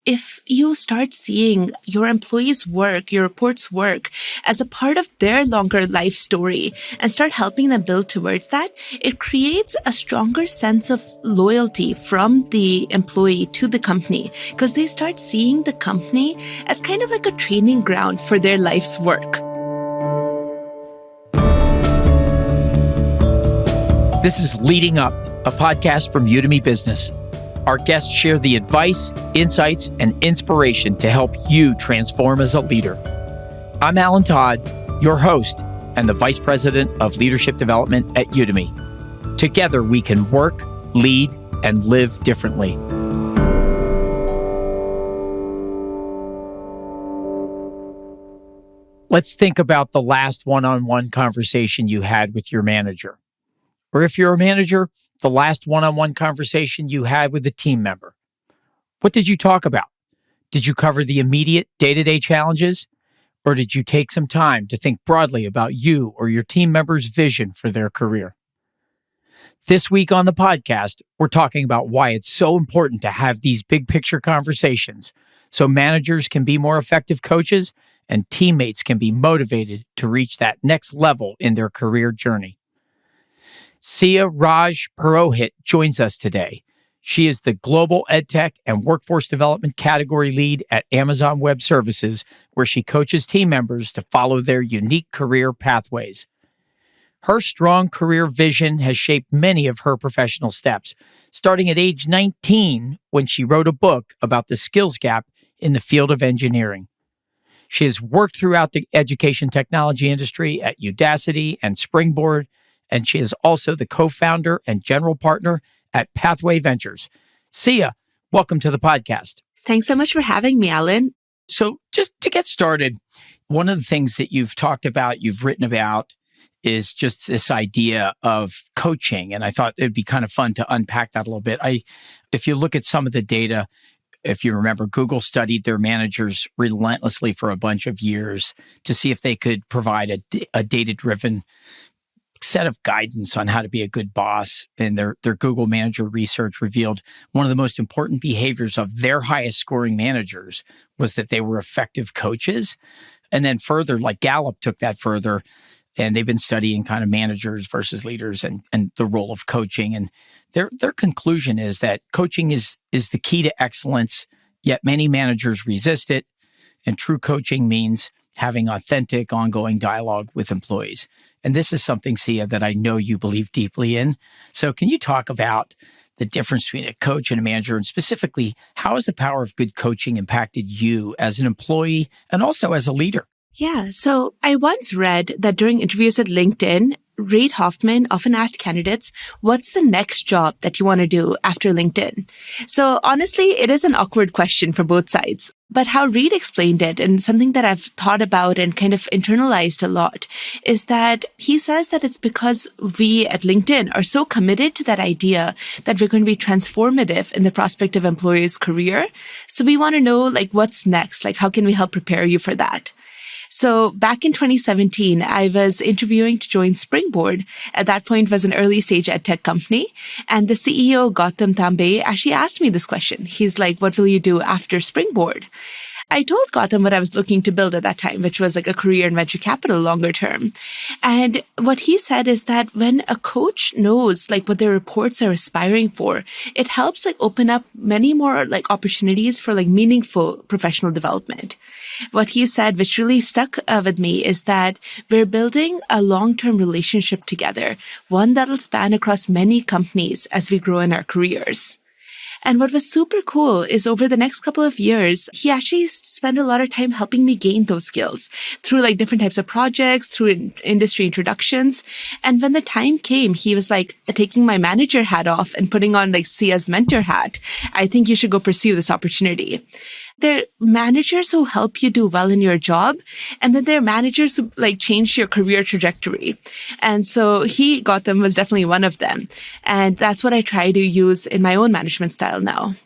if you start seeing your employees' work, your reports' work as a part of their longer life story and start helping them build towards that, it creates a stronger sense of loyalty from the employee to the company because they start seeing the company as kind of like a training ground for their life's work. This is Leading Up, a podcast from Udemy Business. Our guests share the advice, insights, and inspiration to help you transform as a leader. I'm Alan Todd, your host and the Vice President of Leadership Development at Udemy. Together, we can work, lead, and live differently. Let's think about the last one-on-one conversation you had with your manager. Or if you're a manager, the last one-on-one conversation you had with a team member. What did you talk about? Did you cover the immediate day-to-day challenges? Or did you take some time to think broadly about you or your team member's vision for their career? This week on the podcast, we're talking about why it's so important to have these big picture conversations so managers can be more effective coaches and teammates can be motivated to reach that next level in their career journey. Siya Raj Purohit joins us today. She is the Global EdTech and Workforce Development Category Lead at Amazon Web Services, where she coaches team members to follow their unique career pathways. Her strong career vision has shaped many of her professional steps, starting at age 19 when she wrote a book about the skills gap in the field of engineering. She has worked throughout the education technology industry at Udacity and Springboard, and she is also the co-founder and general partner at Pathway Ventures. Siya, welcome to the podcast. Thanks so much for having me, Alan. So just to get started, one of the things that you've talked about, you've written about, is just this idea of coaching. And I thought it'd be kind of fun to unpack that a little bit. If you look at some of the data, if you remember, Google studied their managers relentlessly for a bunch of years to see if they could provide a data-driven set of guidance on how to be a good boss. And their Google Manager research revealed one of the most important behaviors of their highest scoring managers was that they were effective coaches. And then further, like Gallup took that further, and they've been studying kind of managers versus leaders and the role of coaching. And their conclusion is that coaching is the key to excellence, yet many managers resist it. And true coaching means having authentic, ongoing dialogue with employees. And this is something, Siya, that I know you believe deeply in. So can you talk about the difference between a coach and a manager, and specifically, how has the power of good coaching impacted you as an employee and also as a leader? Yeah, so I once read that during interviews at LinkedIn, Reid Hoffman often asked candidates, what's the next job that you want to do after LinkedIn? So honestly, it is an awkward question for both sides. But how Reid explained it, and something that I've thought about and kind of internalized a lot, is that he says that it's because we at LinkedIn are so committed to that idea that we're going to be transformative in the prospective employer's career. So we want to know, like, what's next? Like, how can we help prepare you for that? So back in 2017, I was interviewing to join Springboard. At that point, was an early stage ed tech company. And the CEO, Gautam Tambe, actually asked me this question. He's like, what will you do after Springboard? I told Gautam what I was looking to build at that time, which was like a career in venture capital longer term. And what he said is that when a coach knows like what their reports are aspiring for, it helps like open up many more like opportunities for like meaningful professional development. What he said, which really stuck with me, is that we're building a long-term relationship together, one that'll span across many companies as we grow in our careers. And what was super cool is over the next couple of years, he actually spent a lot of time helping me gain those skills through like different types of projects, through industry introductions. And when the time came, he was like taking my manager hat off and putting on like Siya's mentor hat. I think you should go pursue this opportunity. There are managers who help you do well in your job, and then there are managers who like change your career trajectory. And so Gautam was definitely one of them. And that's what I try to use in my own management style now.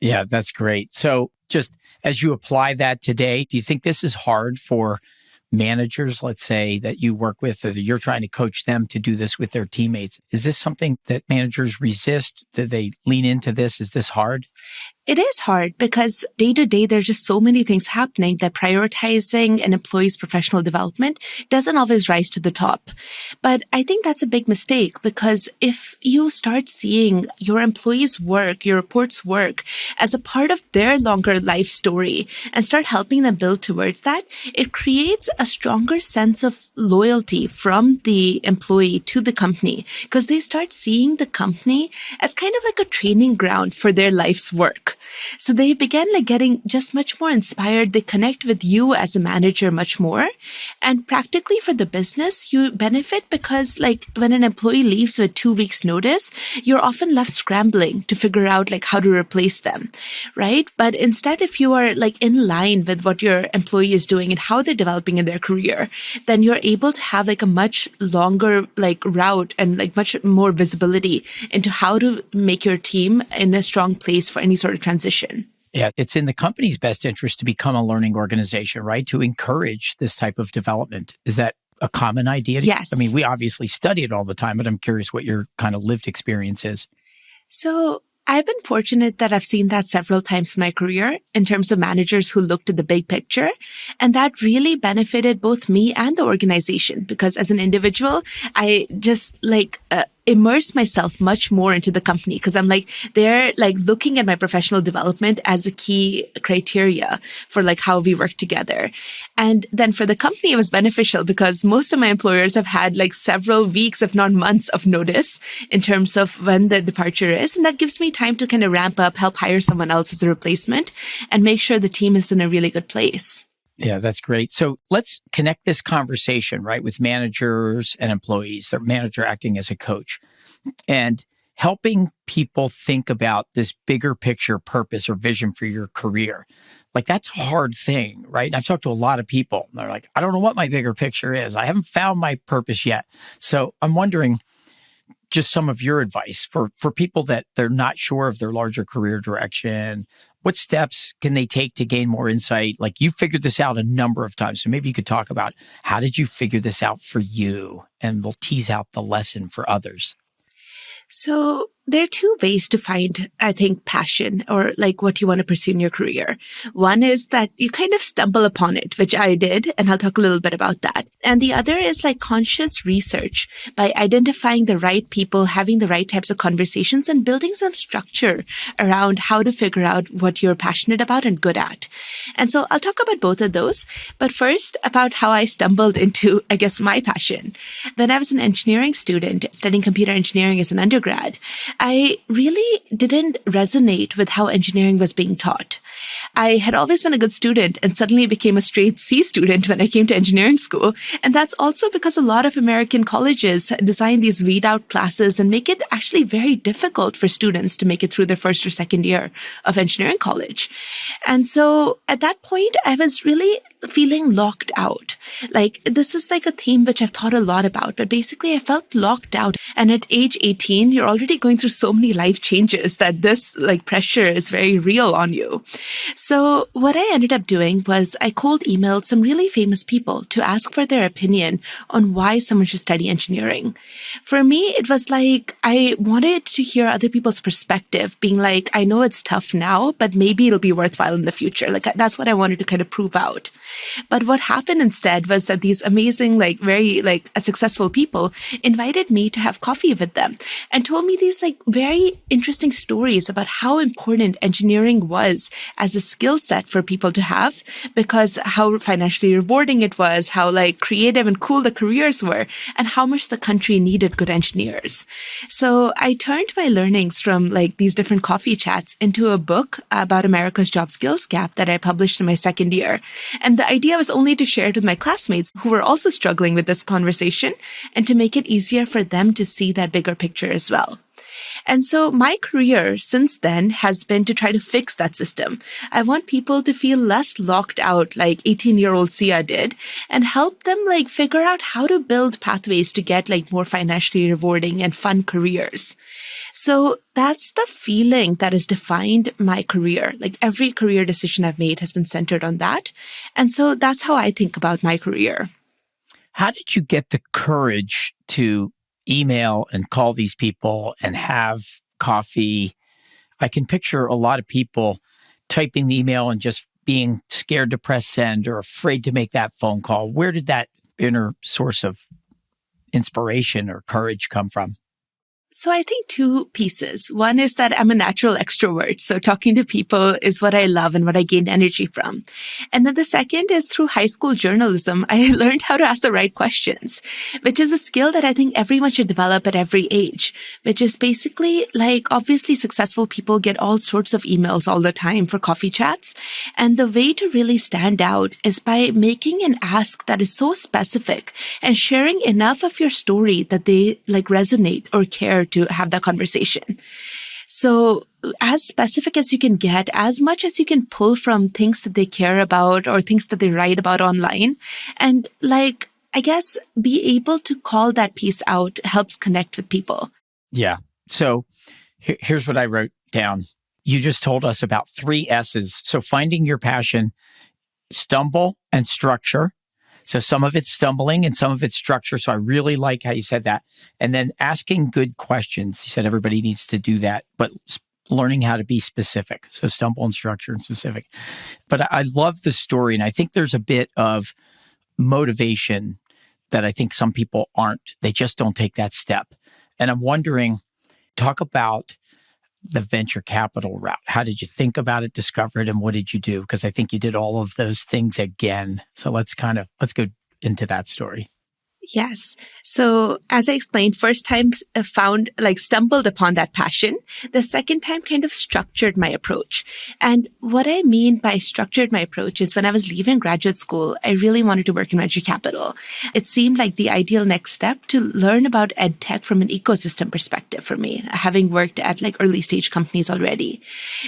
Yeah, that's great. So just as you apply that today, do you think this is hard for managers, let's say, that you work with, or that you're trying to coach them to do this with their teammates? Is this something that managers resist? Do they lean into this? Is this hard? It is hard because day to day, there's just so many things happening that prioritizing an employee's professional development doesn't always rise to the top. But I think that's a big mistake because if you start seeing your employees' work, your reports' work as a part of their longer life story and start helping them build towards that, it creates a stronger sense of loyalty from the employee to the company because they start seeing the company as kind of like a training ground for their life's work. So they begin like getting just much more inspired. They connect with you as a manager much more. And practically for the business, you benefit because like when an employee leaves with 2 weeks notice, you're often left scrambling to figure out like how to replace them, right? But instead, if you are like in line with what your employee is doing and how they're developing in their career, then you're able to have like a much longer like route and like much more visibility into how to make your team in a strong place for any sort of transition. Yeah, it's in the company's best interest to become a learning organization, right? To encourage this type of development. Is that a common idea? Yes. I mean, we obviously study it all the time, but I'm curious what your kind of lived experience is. So I've been fortunate that I've seen that several times in my career in terms of managers who looked at the big picture. And that really benefited both me and the organization because as an individual, I just immerse myself much more into the company because I'm like, they're like looking at my professional development as a key criteria for like how we work together. And then for the company, it was beneficial because most of my employers have had like several weeks, if not months of notice in terms of when the departure is. And that gives me time to kind of ramp up, help hire someone else as a replacement and make sure the team is in a really good place. Yeah, that's great. So let's connect this conversation, right, with managers and employees, the manager acting as a coach and helping people think about this bigger picture purpose or vision for your career. Like that's a hard thing, right? And I've talked to a lot of people and they're like, I don't know what my bigger picture is. I haven't found my purpose yet. So I'm wondering just some of your advice for people that they're not sure of their larger career direction. What steps can they take to gain more insight? Like you figured this out a number of times. So maybe you could talk about how did you figure this out for you? And we'll tease out the lesson for others. So there are two ways to find, I think, passion or like what you want to pursue in your career. One is that you kind of stumble upon it, which I did, and I'll talk a little bit about that. And the other is like conscious research by identifying the right people, having the right types of conversations and building some structure around how to figure out what you're passionate about and good at. And so I'll talk about both of those, but first about how I stumbled into, I guess, my passion. When I was an engineering student studying computer engineering as an undergrad, I really didn't resonate with how engineering was being taught. I had always been a good student and suddenly became a straight C student when I came to engineering school. And that's also because a lot of American colleges design these weed out classes and make it actually very difficult for students to make it through their first or second year of engineering college. And so at that point, I was really feeling locked out. Like this is like a theme which I've thought a lot about, but basically I felt locked out. And at age 18, you're already going through so many life changes that this like pressure is very real on you. So what I ended up doing was I cold emailed some really famous people to ask for their opinion on why someone should study engineering. For me, it was like I wanted to hear other people's perspective, being like, I know it's tough now, but maybe it'll be worthwhile in the future. Like that's what I wanted to kind of prove out. But what happened instead was that these amazing, like very like successful people invited me to have coffee with them and told me these like very interesting stories about how important engineering was as a skill set for people to have because how financially rewarding it was, how like creative and cool the careers were, and how much the country needed good engineers. So I turned my learnings from like these different coffee chats into a book about America's job skills gap that I published in my second year. And the idea was only to share it with my classmates who were also struggling with this conversation and to make it easier for them to see that bigger picture as well. And so my career since then has been to try to fix that system. I want people to feel less locked out like 18-year-old Siya did and help them like figure out how to build pathways to get like more financially rewarding and fun careers. So that's the feeling that has defined my career. Like every career decision I've made has been centered on that. And so that's how I think about my career. How did you get the courage to email and call these people and have coffee? I can picture a lot of people typing the email and just being scared to press send or afraid to make that phone call. Where did that inner source of inspiration or courage come from? So I think two pieces. One is that I'm a natural extrovert. So talking to people is what I love and what I gain energy from. And then the second is through high school journalism, I learned how to ask the right questions, which is a skill that I think everyone should develop at every age, which is basically like obviously successful people get all sorts of emails all the time for coffee chats. And the way to really stand out is by making an ask that is so specific and sharing enough of your story that they like resonate or care to have that conversation. So as specific as you can get, as much as you can pull from things that they care about or things that they write about online. And like, I guess be able to call that piece out helps connect with people. Yeah. So here's what I wrote down. You just told us about 3 S's. So finding your passion, stumble, and structure. So some of it's stumbling and some of it's structure. So I really like how you said that. And then asking good questions. You said everybody needs to do that, but learning how to be specific. So stumble and structure and specific. But I love the story. And I think there's a bit of motivation that I think some people aren't. They just don't take that step. And I'm wondering, talk about the venture capital route. How did you think about it, discover it, and what did you do? Because I think you did all of those things again. So let's go into that story. Yes. So as I explained, first time stumbled upon that passion. The second time kind of structured my approach. And what I mean by structured my approach is when I was leaving graduate school, I really wanted to work in venture capital. It seemed like the ideal next step to learn about ed tech from an ecosystem perspective for me, having worked at like early stage companies already.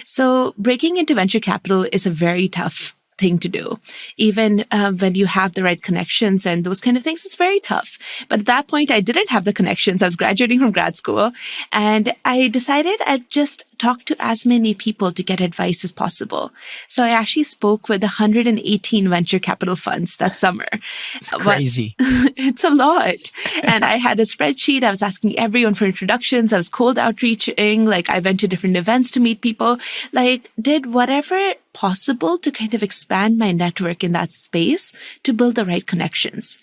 So breaking into venture capital is a very tough thing to do. Even when you have the right connections and those kind of things, it's very tough. But at that point, I didn't have the connections. I was graduating from grad school, and I decided I'd just talk to as many people to get advice as possible. So I actually spoke with 118 venture capital funds that summer. It's crazy. It's a lot. And I had a spreadsheet. I was asking everyone for introductions. I was cold outreaching. Like I went to different events to meet people, like did whatever possible to kind of expand my network in that space to build the right connections.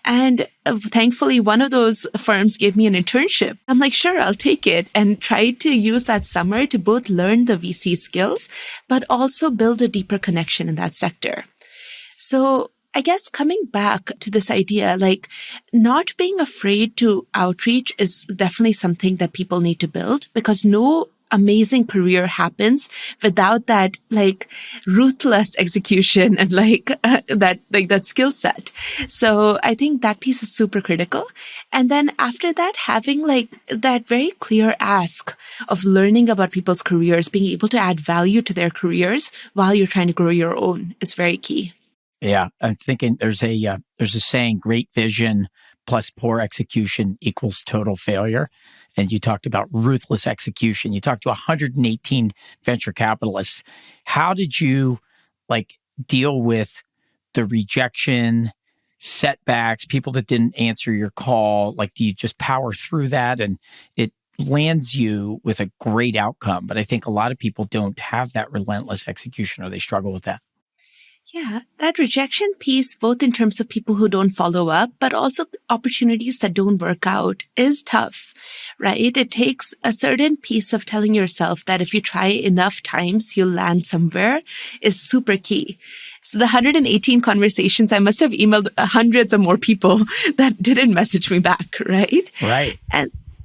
And thankfully, one of those firms gave me an internship. I'm like, sure, I'll take it, and tried to use that summer to both learn the VC skills, but also build a deeper connection in that sector. So I guess coming back to this idea, like not being afraid to outreach is definitely something that people need to build, because no amazing career happens without that like ruthless execution and that skill set. So I think that piece is super critical. And then after that, having like that very clear ask of learning about people's careers, being able to add value to their careers while you're trying to grow your own is very key. Yeah, I'm thinking there's a saying, great vision plus poor execution equals total failure. And you talked about ruthless execution. You talked to 118 venture capitalists. How did you deal with the rejection, setbacks, people that didn't answer your call? Like, do you just power through that and it lands you with a great outcome? But I think a lot of people don't have that relentless execution, or they struggle with that. Yeah, that rejection piece, both in terms of people who don't follow up, but also opportunities that don't work out, is tough, right? It takes a certain piece of telling yourself that if you try enough times, you'll land somewhere is super key. So the 118 conversations, I must have emailed hundreds of more people that didn't message me back, right? Right.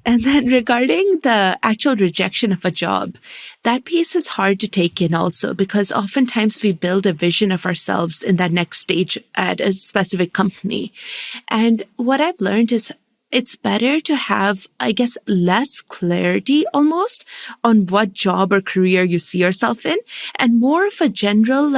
And then regarding the actual rejection of a job, that piece is hard to take in also, because oftentimes we build a vision of ourselves in that next stage at a specific company. And what I've learned is it's better to have, I guess, less clarity almost on what job or career you see yourself in, and more of a general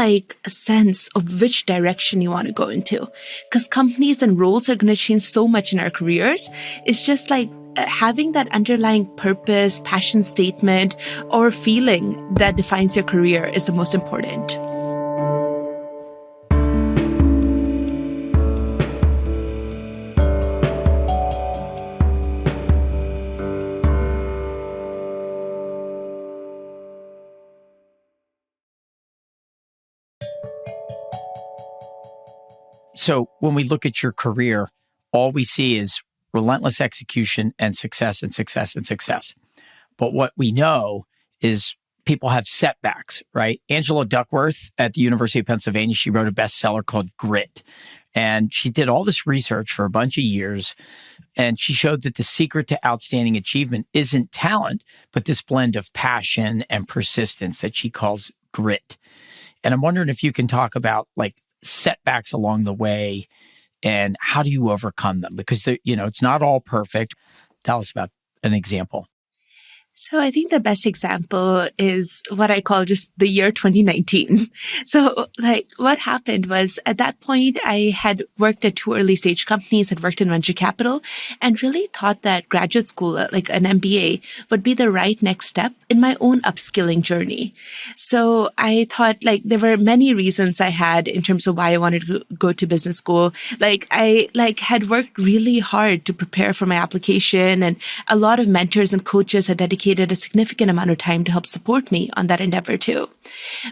sense of which direction you want to go into. Because companies and roles are going to change so much in our careers. It's just having that underlying purpose, passion statement, or feeling that defines your career is the most important. So when we look at your career, all we see is relentless execution and success and success and success. But what we know is people have setbacks, right? Angela Duckworth at the University of Pennsylvania, she wrote a bestseller called Grit. And she did all this research for a bunch of years. And she showed that the secret to outstanding achievement isn't talent, but this blend of passion and persistence that she calls grit. And I'm wondering if you can talk about like setbacks along the way and how do you overcome them? Because, it's not all perfect. Tell us about an example. So I think the best example is what I call just the year 2019. So like what happened was at that point, I had worked at 2 early stage companies, had worked in venture capital, and really thought that graduate school, like an MBA, would be the right next step in my own upskilling journey. So I thought like there were many reasons I had in terms of why I wanted to go to business school. Like I had worked really hard to prepare for my application, and a lot of mentors and coaches had dedicated a significant amount of time to help support me on that endeavor too.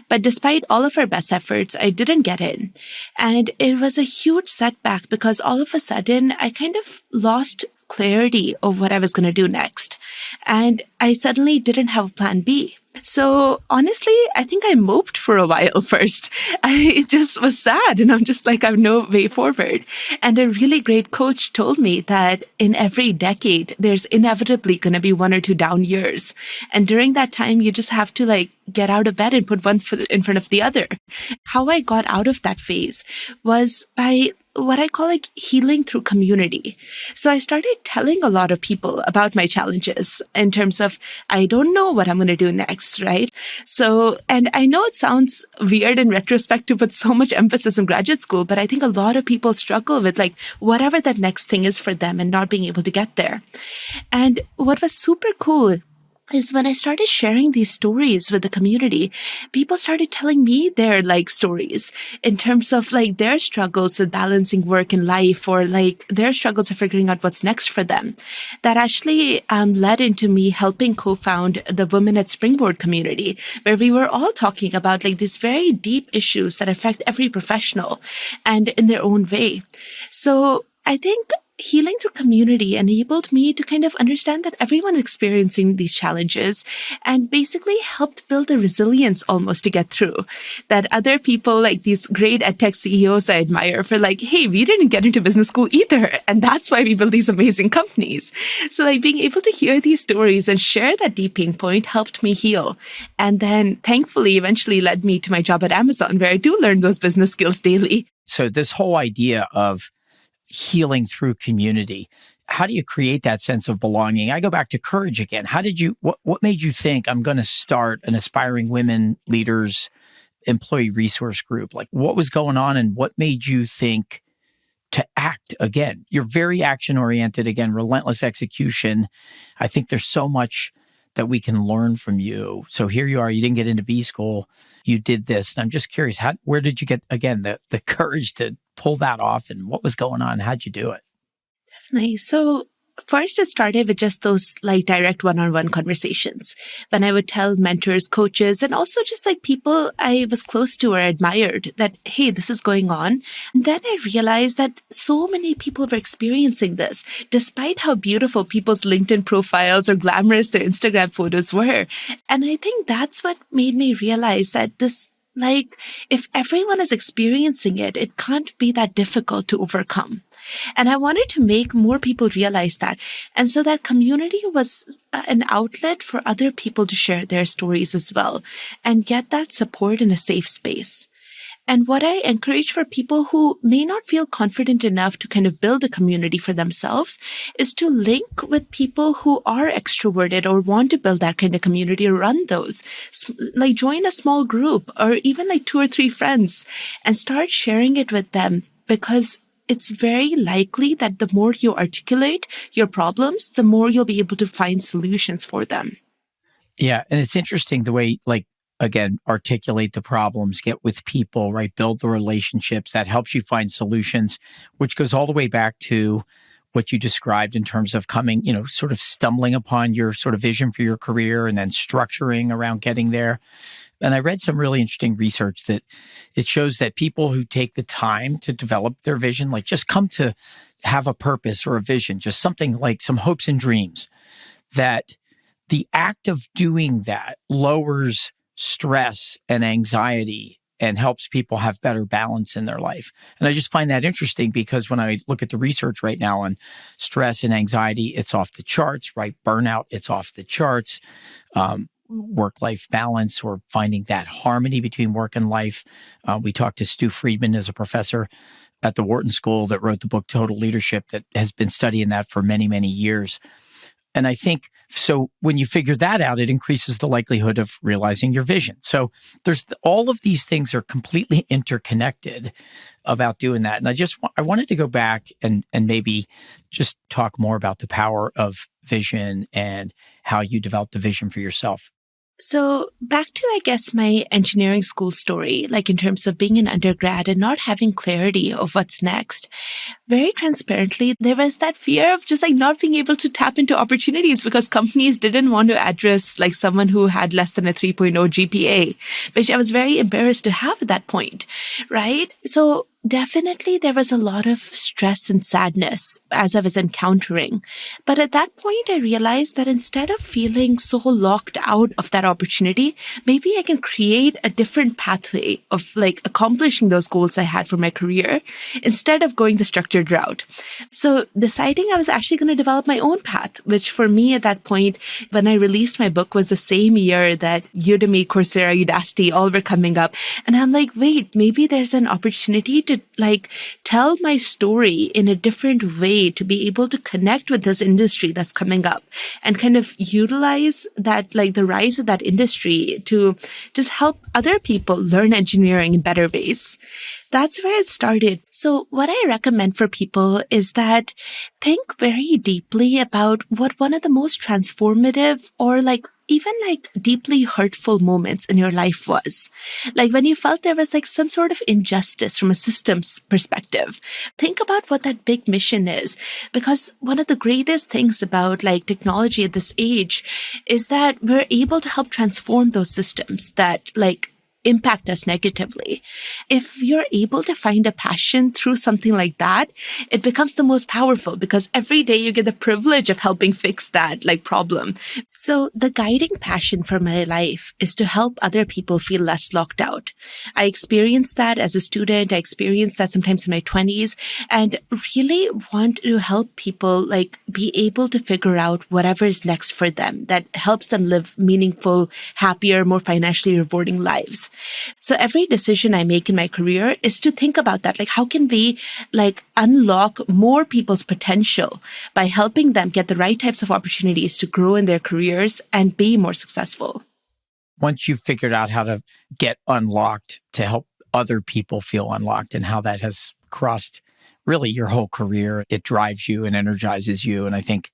But despite all of our best efforts, I didn't get in. And it was a huge setback because all of a sudden I kind of lost clarity of what I was going to do next. And I suddenly didn't have a plan B. So honestly, I think I moped for a while first. I just was sad and I'm just like, I have no way forward. And a really great coach told me that in every decade, there's inevitably going to be 1 or 2 down years. And during that time, you just have to like get out of bed and put one foot in front of the other. How I got out of that phase was by what I call like healing through community. So I started telling a lot of people about my challenges in terms of, I don't know what I'm going to do next, right? So, and I know it sounds weird in retrospect to put so much emphasis in graduate school, but I think a lot of people struggle with like whatever that next thing is for them and not being able to get there. And what was super cool is when I started sharing these stories with the community, people started telling me their like stories in terms of like their struggles with balancing work and life, or like their struggles of figuring out what's next for them. That actually led into me helping co-found the Women at Springboard community, where we were all talking about like these very deep issues that affect every professional and in their own way. So I think healing through community enabled me to kind of understand that everyone's experiencing these challenges and basically helped build a resilience almost to get through. That other people, like these great edtech CEOs I admire for like, hey, we didn't get into business school either. And that's why we build these amazing companies. So like being able to hear these stories and share that deep pain point helped me heal. And then thankfully eventually led me to my job at Amazon, where I do learn those business skills daily. So this whole idea of healing through community, how do you create that sense of belonging? I go back to courage again. What made you think I'm going to start an aspiring women leaders employee resource group? Like what was going on and what made you think to act again? You're very action oriented again, relentless execution. I think there's so much that we can learn from you. So here you are, you didn't get into B school, you did this. And I'm just curious, where did you get, again, the courage to pull that off and what was going on? How'd you do it? Definitely. So first, it started with just those like direct one-on-one conversations when I would tell mentors, coaches, and also just like people I was close to or admired that, hey, this is going on. And then I realized that so many people were experiencing this, despite how beautiful people's LinkedIn profiles or glamorous their Instagram photos were. And I think that's what made me realize that this, like, if everyone is experiencing it, it can't be that difficult to overcome. And I wanted to make more people realize that. And so that community was an outlet for other people to share their stories as well and get that support in a safe space. And what I encourage for people who may not feel confident enough to kind of build a community for themselves is to link with people who are extroverted or want to build that kind of community or run those. Like join a small group or even like 2 or 3 friends and start sharing it with them, because it's very likely that the more you articulate your problems, the more you'll be able to find solutions for them. Yeah. And it's interesting the way, like, again, articulate the problems, get with people, right? Build the relationships that helps you find solutions, which goes all the way back to what you described in terms of coming, sort of stumbling upon your sort of vision for your career and then structuring around getting there. And I read some really interesting research that it shows that people who take the time to develop their vision, like just come to have a purpose or a vision, just something like some hopes and dreams, that the act of doing that lowers stress and anxiety and helps people have better balance in their life. And I just find that interesting because when I look at the research right now on stress and anxiety, it's off the charts, right? Burnout, it's off the charts. Work-life balance or finding that harmony between work and life. We talked to Stu Friedman as a professor at the Wharton School that wrote the book Total Leadership that has been studying that for many, many years. And I think, so when you figure that out, it increases the likelihood of realizing your vision. So there's all of these things are completely interconnected about doing that. And I wanted to go back and maybe just talk more about the power of vision and how you developed the vision for yourself. So back to, I guess, my engineering school story, like in terms of being an undergrad and not having clarity of what's next. Very transparently, there was that fear of just like not being able to tap into opportunities because companies didn't want to address like someone who had less than a 3.0 GPA, which I was very embarrassed to have at that point, right? So definitely there was a lot of stress and sadness as I was encountering. But at that point, I realized that instead of feeling so locked out of that opportunity, maybe I can create a different pathway of like accomplishing those goals I had for my career instead of going the structured route. So deciding I was actually going to develop my own path, which for me at that point, when I released my book was the same year that Udemy, Coursera, Udacity all were coming up. And I'm like, wait, maybe there's an opportunity to like tell my story in a different way to be able to connect with this industry that's coming up and kind of utilize that, like the rise of that industry to just help other people learn engineering in better ways. That's where it started. So what I recommend for people is that think very deeply about what one of the most transformative or like even like deeply hurtful moments in your life was. Like when you felt there was like some sort of injustice from a systems perspective. Think about what that big mission is. Because one of the greatest things about like technology at this age is that we're able to help transform those systems that like impact us negatively. If you're able to find a passion through something like that, it becomes the most powerful because every day you get the privilege of helping fix that like problem. So the guiding passion for my life is to help other people feel less locked out. I experienced that as a student. I experienced that sometimes in my 20s and really want to help people like be able to figure out whatever is next for them that helps them live meaningful, happier, more financially rewarding lives. So every decision I make in my career is to think about that. Like, how can we like unlock more people's potential by helping them get the right types of opportunities to grow in their careers and be more successful? Once you've figured out how to get unlocked to help other people feel unlocked and how that has crossed really your whole career, it drives you and energizes you. And I think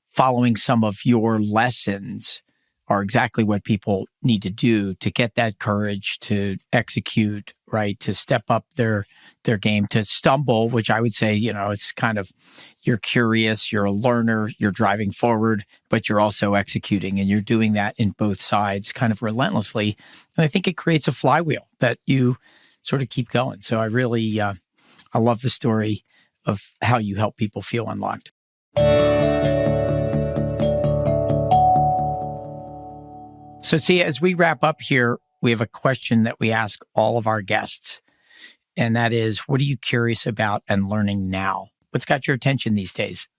following some of your lessons are exactly what people need to do to get that courage to execute, right? To step up their game, to stumble, which I would say, it's kind of, you're curious, you're a learner, you're driving forward, but you're also executing and you're doing that in both sides kind of relentlessly. And I think it creates a flywheel that you sort of keep going. So I really, I love the story of how you help people feel unlocked. So Siya, as we wrap up here, we have a question that we ask all of our guests. And that is, what are you curious about and learning now? What's got your attention these days?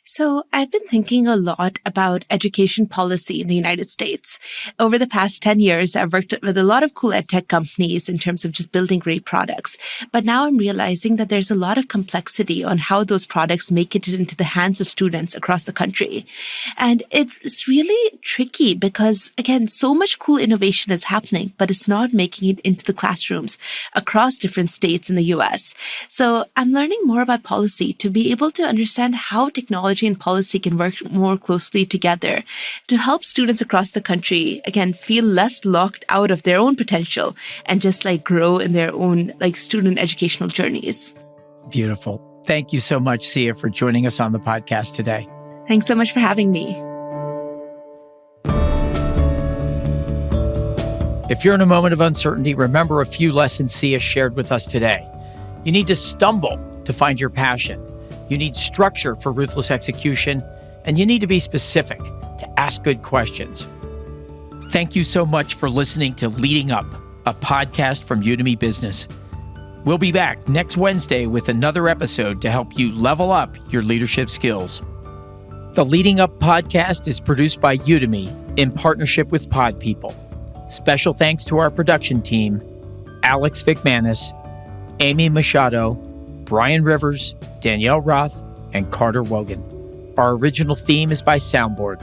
So I've been thinking a lot about education policy in the United States. Over the past 10 years, I've worked with a lot of cool ed tech companies in terms of just building great products. But now I'm realizing that there's a lot of complexity on how those products make it into the hands of students across the country. And it's really tricky because, again, so much cool innovation is happening, but it's not making it into the classrooms across different states in the US. So I'm learning more about policy to be able to understand how technology and policy can work more closely together to help students across the country, again, feel less locked out of their own potential and just like grow in their own like student educational journeys. Beautiful. Thank you so much, Siya, for joining us on the podcast today. Thanks so much for having me. If you're in a moment of uncertainty, remember a few lessons Siya shared with us today. You need to stumble to find your passion. You need structure for ruthless execution, and you need to be specific to ask good questions. Thank you so much for listening to Leading Up, a podcast from Udemy Business. We'll be back next Wednesday with another episode to help you level up your leadership skills. The Leading Up podcast is produced by Udemy in partnership with Pod People. Special thanks to our production team, Alex Vickmanis, Amy Machado, Brian Rivers, Danielle Roth, and Carter Wogan. Our original theme is by Soundboard.